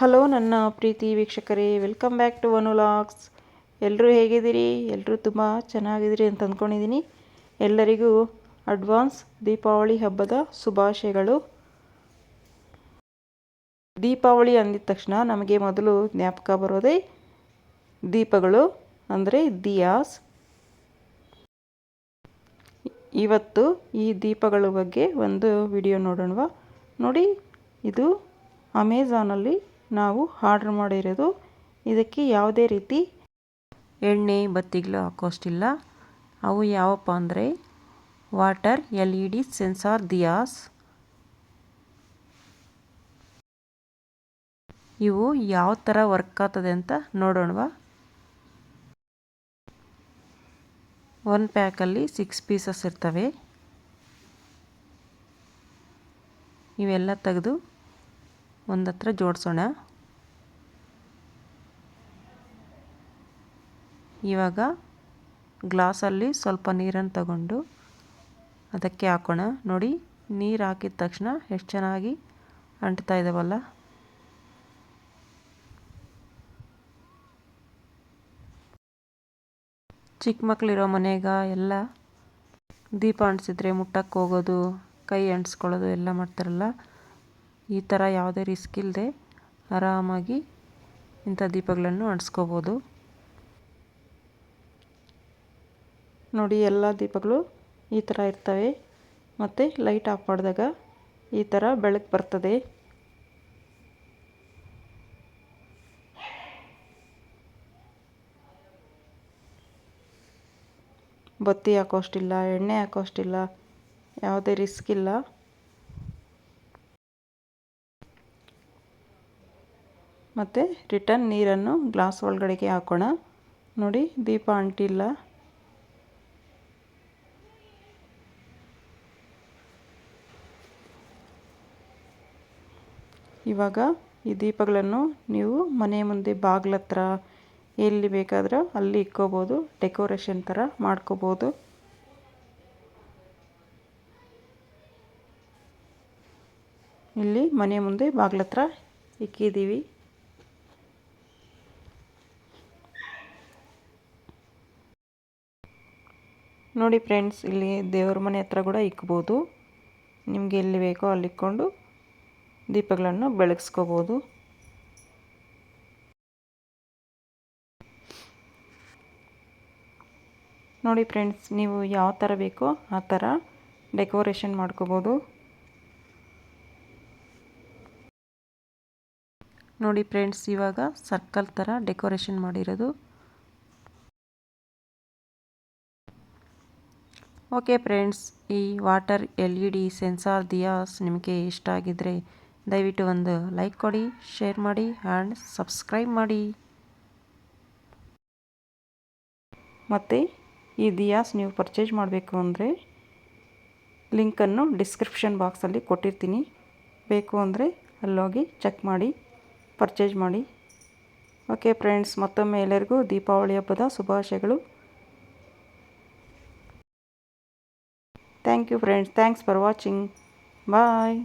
Hello ನನ್ನ ಪ್ರೀತಿ ವೀಕ್ಷಕರೇ, welcome back to ವನು vlogs. ಎಲ್ಲರೂ ಹೇಗಿದ್ದೀರಿ? ಎಲ್ಲರೂ ತುಂಬ ಚೆನ್ನಾಗಿದ್ದೀರಿ ಅಂತ ಅಂದ್ಕೊಂಡಿದ್ದೀನಿ. ಎಲ್ಲರಿಗೂ ಅಡ್ವಾನ್ಸ್ ದೀಪಾವಳಿ ಹಬ್ಬದ ಶುಭಾಶಯಗಳು. ದೀಪಾವಳಿ ಅಂದಿದ ತಕ್ಷಣ ನಮಗೆ ಮೊದಲು ಜ್ಞಾಪಕ ಬರೋದೇ ದೀಪಗಳು, ಅಂದರೆ ದಿಯಾಸ್. ಇವತ್ತು ಈ ದೀಪಗಳ ಬಗ್ಗೆ ಒಂದು ವಿಡಿಯೋ ನೋಡೋಣವಾ? ನೋಡಿ, ಇದು ಅಮೆಝಾನಲ್ಲಿ ನಾವು ಆರ್ಡ್ರ್ ಮಾಡಿರೋದು. ಇದಕ್ಕೆ ಯಾವುದೇ ರೀತಿ ಎಣ್ಣೆ ಬತ್ತಿಗಳು ಹಾಕೋಷ್ಟಿಲ್ಲ. ಅವು ಯಾವಪ್ಪ ಅಂದರೆ ವಾಟರ್ LED ಸೆನ್ಸಾರ್ ದಿಯಾಸ್. ಇವು ಯಾವ ಥರ ವರ್ಕ್ ಆಗ್ತದೆ ಅಂತ ನೋಡೋಣವಾ? ಒಂದು ಪ್ಯಾಕಲ್ಲಿ 6 ಪೀಸಸ್ ಇರ್ತವೆ. ಇವೆಲ್ಲ ತೆಗೆದು ಒಂದತ್ರ ಜೋಡಿಸೋಣ. ಇವಾಗ ಗ್ಲಾಸಲ್ಲಿ ಸ್ವಲ್ಪ ನೀರನ್ನು ತಗೊಂಡು ಅದಕ್ಕೆ ಹಾಕೋಣ. ನೋಡಿ, ನೀರು ಹಾಕಿದ ತಕ್ಷಣ ಎಷ್ಟು ಚೆನ್ನಾಗಿ ಅಂಟ್ತಾ ಇದ್ದಾವಲ್ಲ. ಚಿಕ್ಕ ಮಕ್ಕಳಿರೋ ಮನೆಗ ಎಲ್ಲ ದೀಪ ಅಂಟಿಸಿದ್ರೆ ಮುಟ್ಟಕ್ಕೆ ಹೋಗೋದು, ಕೈ ಅಂಟಿಸ್ಕೊಳ್ಳೋದು ಎಲ್ಲ ಮಾಡ್ತಾರಲ್ಲ. ಈ ಥರ ಯಾವುದೇ ರಿಸ್ಕ್ ಇಲ್ಲದೆ ಆರಾಮಾಗಿ ಇಂಥ ದೀಪಗಳನ್ನು ಅಂಟಿಸ್ಕೋಬೋದು. ನೋಡಿ, ಎಲ್ಲ ದೀಪಗಳು ಈ ಥರ ಇರ್ತವೆ. ಮತ್ತು ಲೈಟ್ ಆಫ್ ಮಾಡಿದಾಗ ಈ ಥರ ಬೆಳಕು ಬರ್ತದೆ. ಬತ್ತಿ ಹಾಕೋಷ್ಟಿಲ್ಲ, ಎಣ್ಣೆ ಹಾಕೋಷ್ಟಿಲ್ಲ, ಯಾವುದೇ ರಿಸ್ಕ್ ಇಲ್ಲ. ಮತ್ತು ರಿಟರ್ನ್ ನೀರನ್ನು ಗ್ಲಾಸ್ ಒಳಗಡೆಗೆ ಹಾಕೋಣ. ನೋಡಿ, ದೀಪ ಅಂಟಿಲ್ಲ. ಇವಾಗ ಈ ದೀಪಗಳನ್ನು ನೀವು ಮನೆ ಮುಂದೆ ಬಾಗಿಲ ಹತ್ರ ಎಲ್ಲಿ ಬೇಕಾದರೂ ಅಲ್ಲಿ ಇಕ್ಕೋಬೋದು. ಡೆಕೋರೇಷನ್ ಥರ ಮಾಡ್ಕೋಬೋದು. ಇಲ್ಲಿ ಮನೆ ಮುಂದೆ ಬಾಗಿಲ ಹತ್ರ ಇಕ್ಕಿದ್ದೀವಿ. ನೋಡಿ ಫ್ರೆಂಡ್ಸ್, ಇಲ್ಲಿ ದೇವ್ರ ಮನೆ ಹತ್ರ ಕೂಡ ಇಕ್ಬೋದು. ನಿಮಗೆ ಎಲ್ಲಿ ಬೇಕೋ ಅಲ್ಲಿ ಇಕ್ಕೊಂಡು ದೀಪಗಳನ್ನು ಬೆಳಗಿಸ್ಕೋಬೋದು. ನೋಡಿ ಫ್ರೆಂಡ್ಸ್, ನೀವು ಯಾವ ಥರ ಬೇಕೋ ಆ ಥರ ಡೆಕೋರೇಷನ್ ಮಾಡ್ಕೋಬೋದು. ನೋಡಿ ಫ್ರೆಂಡ್ಸ್, ಇವಾಗ ಸರ್ಕಲ್ ಥರ ಡೆಕೋರೇಷನ್ ಮಾಡಿರೋದು. ಓಕೆ ಫ್ರೆಂಡ್ಸ್, ಈ ವಾಟರ್ LED ಸೆನ್ಸಾರ್ ದಿಯಾಸ್ ನಿಮಗೆ ಇಷ್ಟ ಆಗಿದ್ದರೆ ದಯವಿಟ್ಟು ಒಂದು ಲೈಕ್ ಕೊಡಿ, ಶೇರ್ ಮಾಡಿ ಆ್ಯಂಡ್ ಸಬ್ಸ್ಕ್ರೈಬ್ ಮಾಡಿ. ಮತ್ತು ಈ ದಿಯಾಸ್ ನೀವು ಪರ್ಚೇಸ್ ಮಾಡಬೇಕು ಅಂದರೆ ಲಿಂಕನ್ನು ಡಿಸ್ಕ್ರಿಪ್ಷನ್ ಬಾಕ್ಸಲ್ಲಿ ಕೊಟ್ಟಿರ್ತೀನಿ. ಬೇಕು ಅಂದರೆ ಅಲ್ಲೋಗಿ ಚೆಕ್ ಮಾಡಿ ಪರ್ಚೇಸ್ ಮಾಡಿ. ಓಕೆ ಫ್ರೆಂಡ್ಸ್, ಮತ್ತೊಮ್ಮೆ ಎಲ್ಲರಿಗೂ ದೀಪಾವಳಿ ಹಬ್ಬದ ಶುಭಾಶಯಗಳು. Thank you friends. Thanks for watching. Bye.